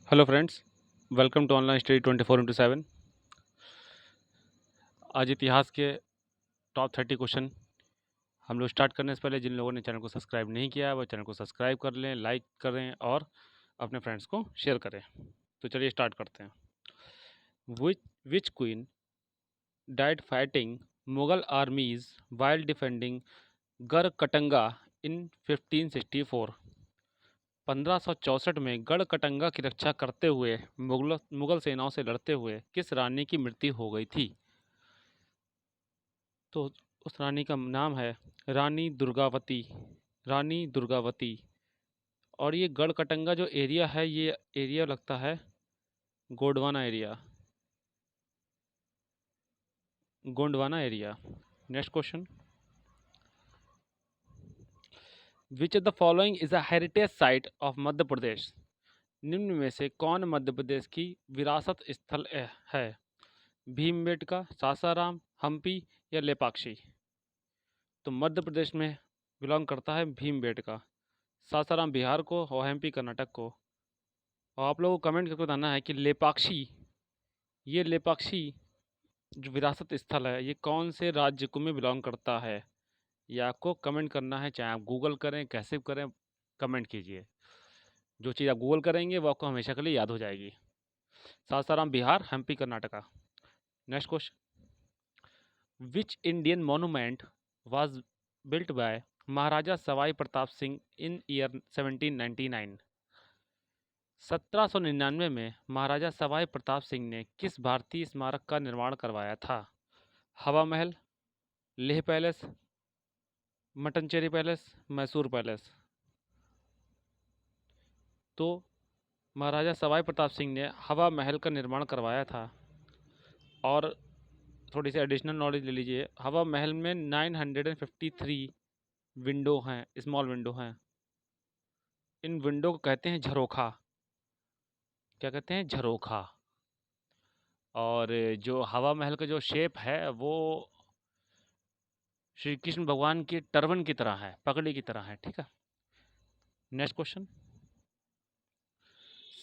Hello friends, welcome to online study 24/7। आज इतिहास के टॉप 30 क्वेश्चन हम लोग स्टार्ट करने से पहले जिन लोगों ने चैनल को सब्सक्राइब नहीं किया है वो चैनल को सब्सक्राइब कर लें, लाइक करें और अपने फ्रेंड्स को शेयर करें। तो चलिए स्टार्ट करते हैं। Which queen died fighting Mughal armies while defending Garhakatanga in 1564? 1564 में गढ़कटंगा की रक्षा करते हुए मुगल सेनाओं से लड़ते हुए किस रानी की मृत्यु हो गई थी? तो उस रानी का नाम है रानी दुर्गावती। रानी दुर्गावती। और ये गढ़कटंगा जो एरिया है, ये एरिया लगता है Gondwana area. Gondwana area. Next question. Which of the following is a heritage site of Madhya Pradesh? निम्न में से कौन मध्य प्रदेश की विरासत स्थल है? भीमबेटका, सासाराम, हम्पी या लेपाक्षी? तो मध्य प्रदेश में बिलोंग करता है भीमबेटका, सासाराम बिहार को और एमपी कर्नाटक को। और आप लोगों को कमेंट करके बताना है कि लेपाक्षी जो विरासत स्थल है ये कौन से राज्य को में बिलोंग करता है। ये आपको कमेंट करना है, चाहे आप गूगल करें कैसे करें, कमेंट कीजिए। जो चीज़ आप गूगल करेंगे वो आपको हमेशा के लिए याद हो जाएगी। Sasaram Bihar, MP Karnataka. Next question. Which Indian monument was built by Maharaja Sawai Pratap Singh in year 1799? 1799 में महाराजा सवाई प्रताप सिंह ने किस भारतीय स्मारक का निर्माण करवाया था? हवा महल, Leh palace, Mattancherry palace, Mysore palace? तो महाराजा सवाई प्रताप सिंह ने हवा महल का निर्माण करवाया था। और थोड़ी सी एडिशनल नॉलेज ले लीजिए। हवा महल में 953 विंडो हैं, स्मॉल विंडो हैं। इन विंडो को कहते हैं झरोखा। क्या कहते हैं? झरोखा। और जो हवा महल का जो शेप है वो श्री कृष्ण भगवान की टर्बन की तरह है, पगड़ी की तरह है। ठीक है। Next question.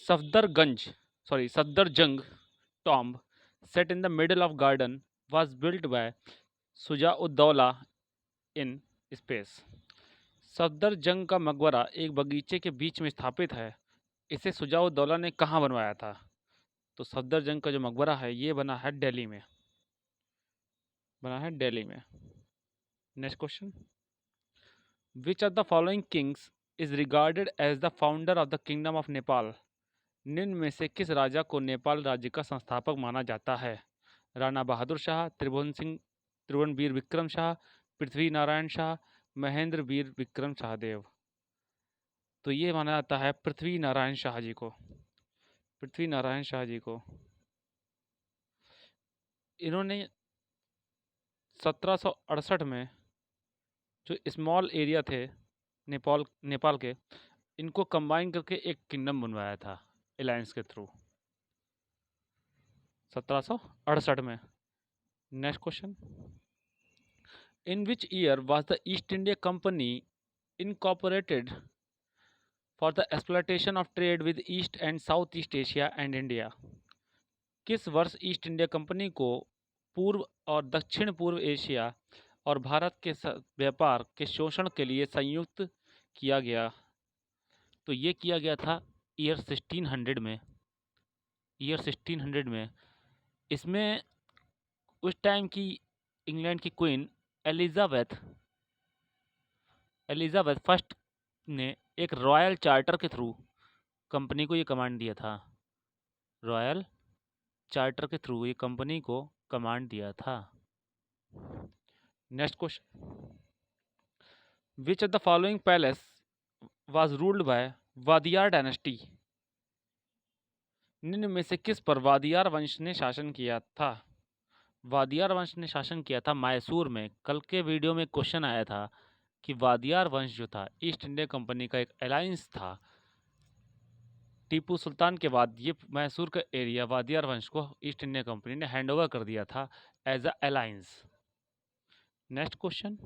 Safdarganj Safdarjung tomb set in the middle of garden was built by Shujauddaula in space. Safdarjung का मकबरा एक बगीचे के बीच में स्थापित है। इसे सुजाउद्दौला ने कहाँ बनवाया था? तो सफदरजंग का जो मकबरा है ये बना है दिल्ली में। Next question. Which of the following kings is regarded as the founder of the kingdom of Nepal? निम्न में से किस राजा को नेपाल राज्य का संस्थापक माना जाता है? राणा बहादुर शाह, त्रिभुवनवीर विक्रम शाह, पृथ्वी नारायण शाह, महेंद्र वीर विक्रम शाहदेव? तो ये माना जाता है पृथ्वी नारायण शाह जी को। इन्होंने 1768 में जो स्मॉल एरिया थे नेपाल के, इनको कंबाइन करके एक किंगडम बनवाया था अलायंस के थ्रू 1768 में। Next question. In which year was the east India company incorporated for the exploitation of trade with east and south east Asia and India? किस वर्ष ईस्ट इंडिया कंपनी को पूर्व और दक्षिण पूर्व एशिया और भारत के व्यापार के शोषण के लिए संयुक्त किया गया? तो ये किया गया था ईयर 1600 में। इसमें उस टाइम की इंग्लैंड की क्वीन एलिजाबेथ फर्स्ट ने एक रॉयल चार्टर के थ्रू कंपनी को ये कमांड दिया था। रॉयल चार्टर के थ्रू ये कंपनी को कमांड दिया था। Next question. Which of the following palace was ruled by Wadiyar dynasty? निम्न में से किस पर वादियार वंश ने शासन किया था? वादियार वंश ने शासन किया था मैसूर में। कल के वीडियो में क्वेश्चन आया था कि वादियार वंश जो था ईस्ट इंडिया कंपनी का एक अलायंस था। टीपू सुल्तान के बाद ये मैसूर का एरिया वादियार वंश को ईस्ट इंडिया कंपनी ने हैंड ओवर कर दिया था as a alliance. Next question.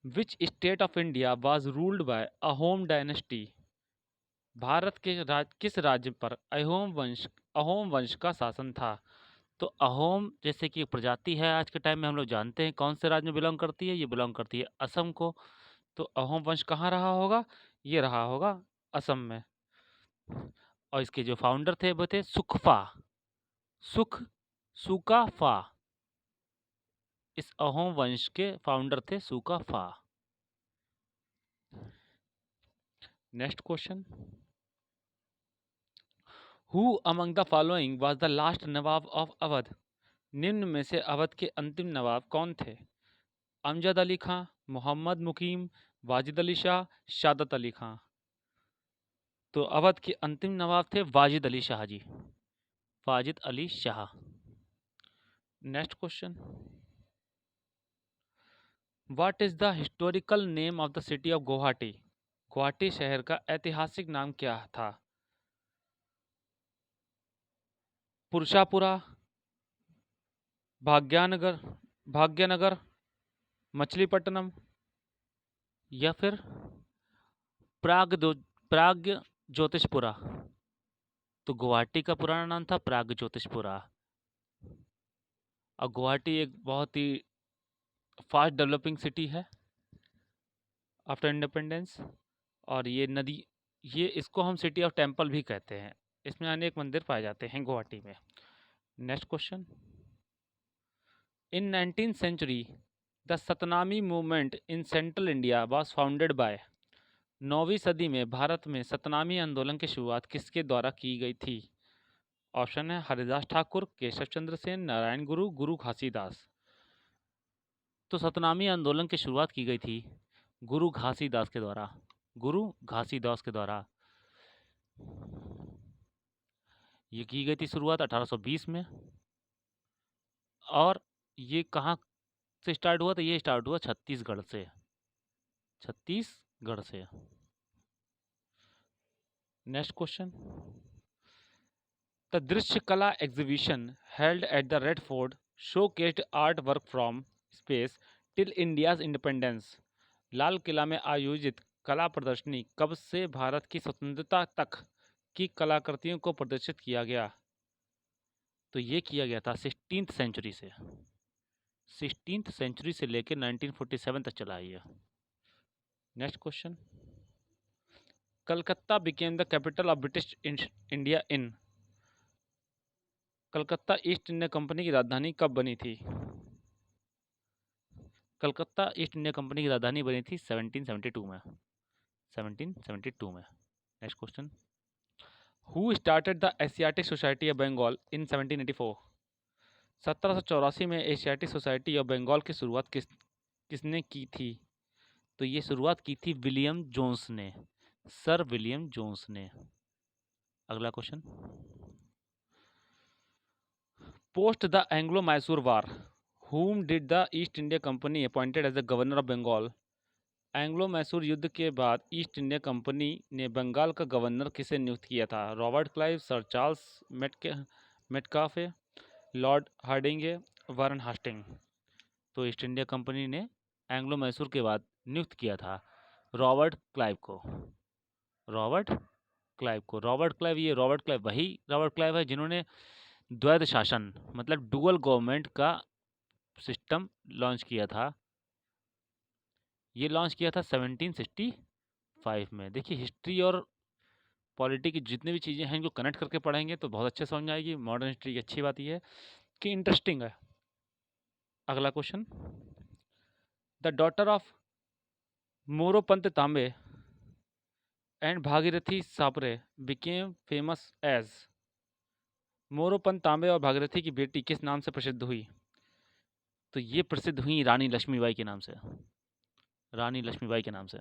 Which state of India was ruled by Ahom dynasty? Bharat के किस राज्य पर अहोम वंश का शासन था? तो अहोम जैसे कि एक प्रजाति है, आज के टाइम में हम लोग जानते हैं कौन से राज्य में बिलोंग करती है, ये बिलोंग करती है असम को। तो अहोम वंश कहाँ रहा होगा? ये रहा होगा असम में। और इसके जो फाउंडर थे वो थे सुखफा, सुख सुकाफा। इस अहोम वंश के फाउंडर थे Sukapha. Next question, who among the following was the last nawab of Awadh? निम्न में से अवध के अंतिम नवाब कौन थे? अमजद अली खां, मोहम्मद मुकीम, वाजिद अली शाह, शादत अली खां। तो अवध के अंतिम नवाब थे Wajid Ali Shah ji, Wajid Ali Shah. Next question, what is the historical name of the city of Guwahati? Guwahati शहर का ऐतिहासिक नाम क्या था? पुरुषापुरा, भाग्यनगर, भाग्यनगर, मछलीपट्टनम, या फिर प्राग ज्योतिषपुरा। तो गुवाहाटी का पुराना नाम था प्राग ज्योतिषपुरा। और गुवाहाटी एक बहुत ही फास्ट डेवलपिंग सिटी है आफ्टर इंडिपेंडेंस। और ये इसको हम सिटी ऑफ टेम्पल भी कहते हैं। इसमें अनेक मंदिर पाए जाते हैं गुवाहाटी में। Next question, in 19th century the Satnami movement in central India was founded by? 9वीं सदी में भारत में सतनामी आंदोलन की शुरुआत किसके द्वारा की गई थी? ऑप्शन है हरिदास ठाकुर, केशव चंद्र सेन, नारायण गुरु, गुरु घासीदास। तो सतनामी आंदोलन की शुरुआत की गई थी गुरु घासीदास के द्वारा, गुरु घासीदास के द्वारा। ये की गई थी शुरुआत 1820 में। और ये कहाँ से स्टार्ट हुआ? तो ये स्टार्ट हुआ छत्तीसगढ़ से, छत्तीसगढ़ से। Next question, the Drishya Kala exhibition held at the red fort showcased art work from space till India's independence. लाल किला में आयोजित कला प्रदर्शनी कब से भारत की स्वतंत्रता तक की कलाकृतियों को प्रदर्शित किया गया? तो ये किया गया था 16th सेंचुरी से, 16th सेंचुरी से लेकर 1947 तक चला है ये। Next question, Calcutta became the capital of British India in? Calcutta east India company की राजधानी कब बनी थी? कलकत्ता ईस्ट इंडिया कंपनी की राजधानी बनी थी 1772 में, 1772 में। Next question, who started the Asiatic society of Bengal in 1784? 1784 में एशियाटिक सोसाइटी ऑफ बंगाल की शुरुआत किसने की थी? तो ये शुरुआत की थी विलियम जोन्स ने, सर विलियम जोन्स ने। अगला question, post the Anglo Mysore war whom did the East India Company appointed as the governor of Bengal? Anglo Mysore युद्ध के बाद ईस्ट इंडिया कंपनी ने बंगाल का गवर्नर किसे नियुक्त किया था? Robert Clive, sir Charles Metcalfe, lord Hardinge, Warren Hastings. तो ईस्ट इंडिया कंपनी ने एंग्लो मैसूर के बाद नियुक्त किया था रॉबर्ट क्लाइव को, रॉबर्ट क्लाइव को। रॉबर्ट क्लाइव वही रॉबर्ट क्लाइव है जिन्होंने द्वैध शासन मतलब डुअल गवर्नमेंट का सिस्टम लॉन्च किया था। ये लॉन्च किया था 1765 में। देखिए हिस्ट्री और पॉलिटी की जितनी भी चीज़ें हैं इनको कनेक्ट करके पढ़ेंगे तो बहुत अच्छे समझ में आएगी। मॉडर्न हिस्ट्री की अच्छी बात यह है कि इंटरेस्टिंग है। अगला question, the daughter of Moropant Tambe and Bhagirathi Sapre became famous as? Moropant Tambe और भागीरथी की बेटी किस नाम से प्रसिद्ध हुई? तो ये प्रसिद्ध हुई रानी लक्ष्मीबाई के नाम से, रानी लक्ष्मीबाई के नाम से।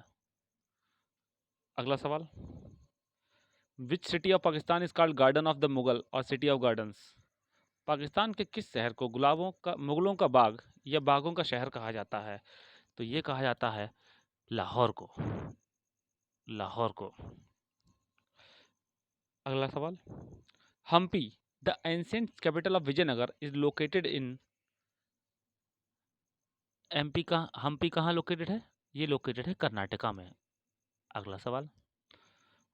अगला सवाल, which city of Pakistan is called garden of the Mughal और सिटी ऑफ गार्डन्स? पाकिस्तान के किस शहर को मुगलों का बाग या बागों का शहर कहा जाता है? तो ये कहा जाता है लाहौर को, लाहौर को। अगला सवाल, Hampi the ancient capital of Vijayanagar is located in? MP का हम्पी कहाँ लोकेटेड है? ये लोकेटेड है कर्नाटका में। अगला सवाल,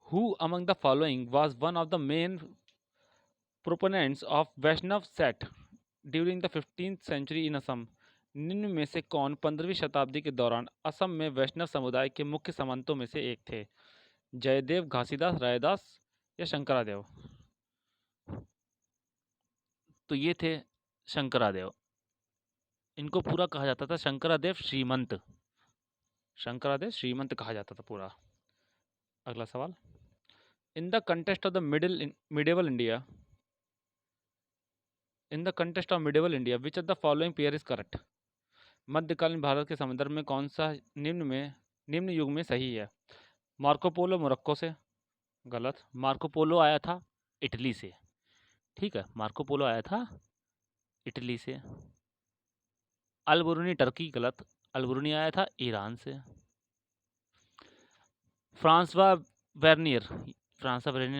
Who among the following was one of the main proponents of Vaishnav sect during the 15th century in Assam? निम्न में से कौन 15वीं शताब्दी के दौरान असम में वैष्णव समुदाय के मुख्य सामंतों में से एक थे? जयदेव, घासीदास, रायदास या शंकरादेव? तो ये थे शंकरादेव। इनको पूरा कहा जाता था शंकरादेव श्रीमंत। शंकरादेव श्रीमंत कहा जाता था पूरा। अगला सवाल, in the contest of the medieval India which of the following pair is correct? मध्यकालीन भारत के संदर्भ में कौन सा निम्न युग में सही है? मार्को पोलो मोरक्को से, गलत। मार्को पोलो आया था इटली से, ठीक है, मार्को पोलो आया था इटली से। अलबुरुनी टर्की, गलत। अलबुरुनी आया था ईरान से। फ्रांसवा वेर्नियर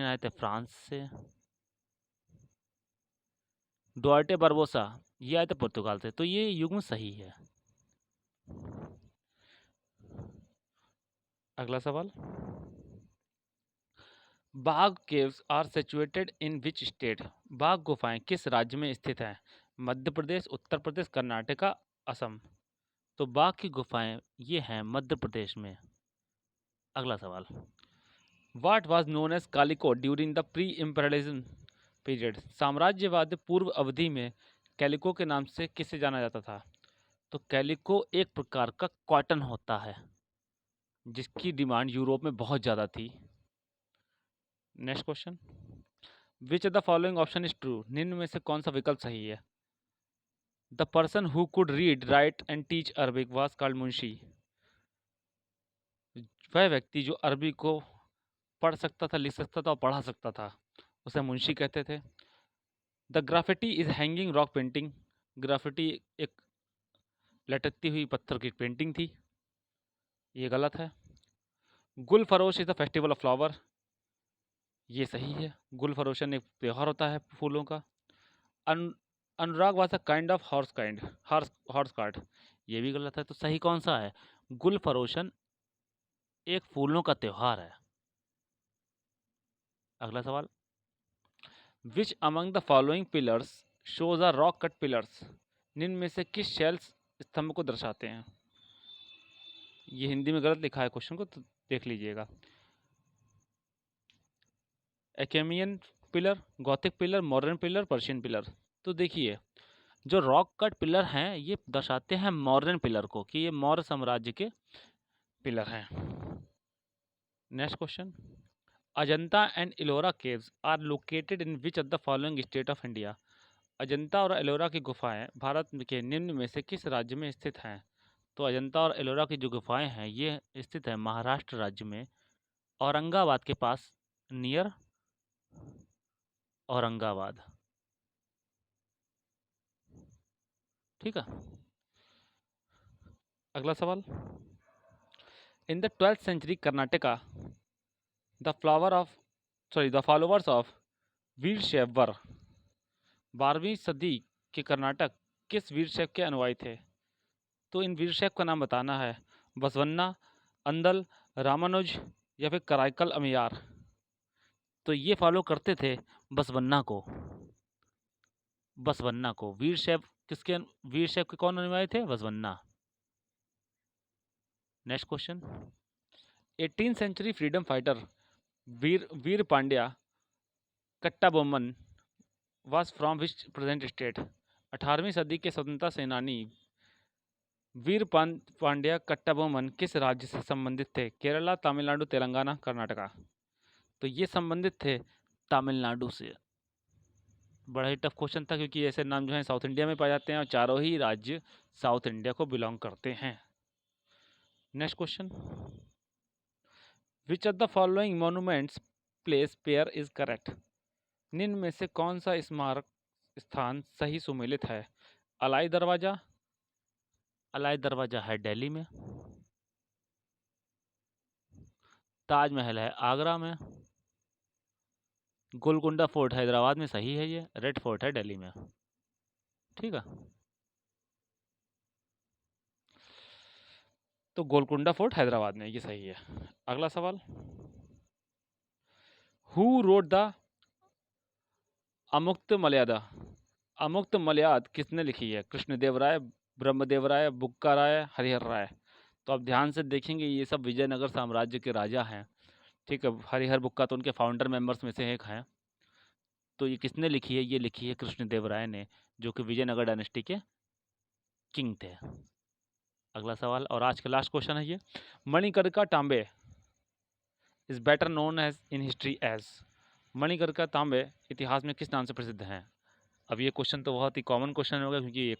आए थे फ्रांस से। डुआर्टे बारबोसा ये आए थे पुर्तगाल से। तो ये युग्म सही है। अगला सवाल, Bagh caves are situated in which state? Bagh गुफाएं किस राज्य में स्थित हैं? मध्य प्रदेश, उत्तर प्रदेश, कर्नाटका, असम। तो बाघ की गुफाएं ये हैं मध्य प्रदेश में। अगला सवाल, what was known as calico during the pre imperialism period? साम्राज्यवाद पूर्व अवधि में कैलिको के नाम से किसे जाना जाता था? तो कैलिको एक प्रकार का कॉटन होता है जिसकी डिमांड यूरोप में बहुत ज़्यादा थी। Next question, which of the following option is true? निम्न में से कौन सा विकल्प सही है? The person who could read, right and teach Arabic was called Munshi. वह व्यक्ति जो अरबी को पढ़ सकता था, लिख सकता था और पढ़ा सकता था, उसे मुंशी कहते थे। The graffiti is hanging rock painting. Graffiti एक लटकती हुई पत्थर की पेंटिंग थी, ये गलत है। Gul Farosh is the festival of flower, ये सही है। गुल फरोशन एक त्यौहार होता है फूलों का। Anurag was a kind of horse cart, ये भी गलत है। तो सही कौन सा है? गुल फरोशन एक फूलों का त्यौहार है। अगला सवाल, which among the following pillars shows are rock cut pillars? निम्न में से किस शेल्स स्तंभ को दर्शाते हैं? ये हिंदी में गलत लिखा है क्वेश्चन को, तो देख लीजिएगा। Achaemenian pillar, Gothic pillar, modern pillar, Persian pillar. तो देखिए, जो रॉक कट पिलर हैं ये दर्शाते हैं मॉडर्न पिलर को, कि ये मौर्य साम्राज्य के पिलर हैं। Next question, Ajanta and Ellora caves are located in which of the following state of India? Ajanta और एलोरा की गुफाएं भारत के निम्न में से किस राज्य में स्थित हैं? तो अजंता और एलोरा की जो गुफाएं हैं ये स्थित है महाराष्ट्र राज्य में, औरंगाबाद के पास, नियर औरंगाबाद। ठीक है। अगला सवाल, in the 12th century Karnataka the followers of Veerashaiva 12वीं सदी के कर्नाटक किस वीरशैव के अनुयायी थे? तो इन वीरशैव का नाम बताना है। बसवन्ना, अंदल, रामानुज या फिर कराइकल अमियार। तो ये फॉलो करते थे बसवन्ना को। वीरशैव के कौन अनुयायी थे? Basavanna. Next question, 18th century freedom fighter Veera Pandya Kattabomman was from which present state? 18वीं सदी के स्वतंत्रता सेनानी वीर पांड्या कट्टाबोमन किस राज्य से संबंधित थे? केरला, तमिलनाडु, तेलंगाना, कर्नाटका। तो ये संबंधित थे तमिलनाडु से। बड़ा ही टफ क्वेश्चन था क्योंकि ऐसे नाम जो हैं साउथ इंडिया में पाए जाते हैं और चारों ही राज्य साउथ इंडिया को बिलोंग करते हैं। Next question, which of the following monuments place pair is correct? निम्न में से कौन सा स्मारक स्थान सही सुमेलित है? अलाई दरवाजा है दिल्ली में। ताजमहल है आगरा में। गोलकुंडा फोर्ट हैदराबाद में, सही है ये। रेड फोर्ट है दिल्ली में। ठीक है, तो गोलकुंडा फोर्ट हैदराबाद में, ये सही है। अगला सवाल, हु रोड द अमुक्त मलयादा? अमुक्त मलयाद किसने लिखी है? कृष्णदेव राय, ब्रह्मदेव राय, बुक्का राय, हरिहर राय। तो आप ध्यान से देखेंगे ये सब विजयनगर साम्राज्य के राजा हैं। ठीक है, हरिहर बुक्का तो उनके फाउंडर मेंबर्स में से एक हैं। तो ये किसने लिखी है? ये लिखी है कृष्णदेव राय ने, जो कि विजयनगर डायनेस्टी के किंग थे। अगला सवाल और आज का लास्ट क्वेश्चन है ये। Manikarnika Tambe is better known as in history as. Manikarnika Tambe इतिहास में किस नाम से प्रसिद्ध हैं? अब ये क्वेश्चन तो बहुत ही कॉमन क्वेश्चन होगा, क्योंकि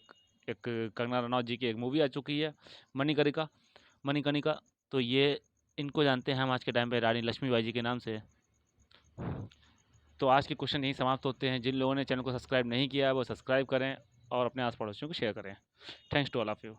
एक कंगना रनौत जी की एक मूवी आ चुकी है मणिकर्णिका। मणिकर्णिका तो ये इनको जानते हैं हम आज के टाइम पे रानी लक्ष्मीबाई जी के नाम से। तो आज के क्वेश्चन यहीं समाप्त होते हैं। जिन लोगों ने चैनल को सब्सक्राइब नहीं किया है वो सब्सक्राइब करें और अपने आस पड़ोसियों को शेयर करें। Thanks to all of you.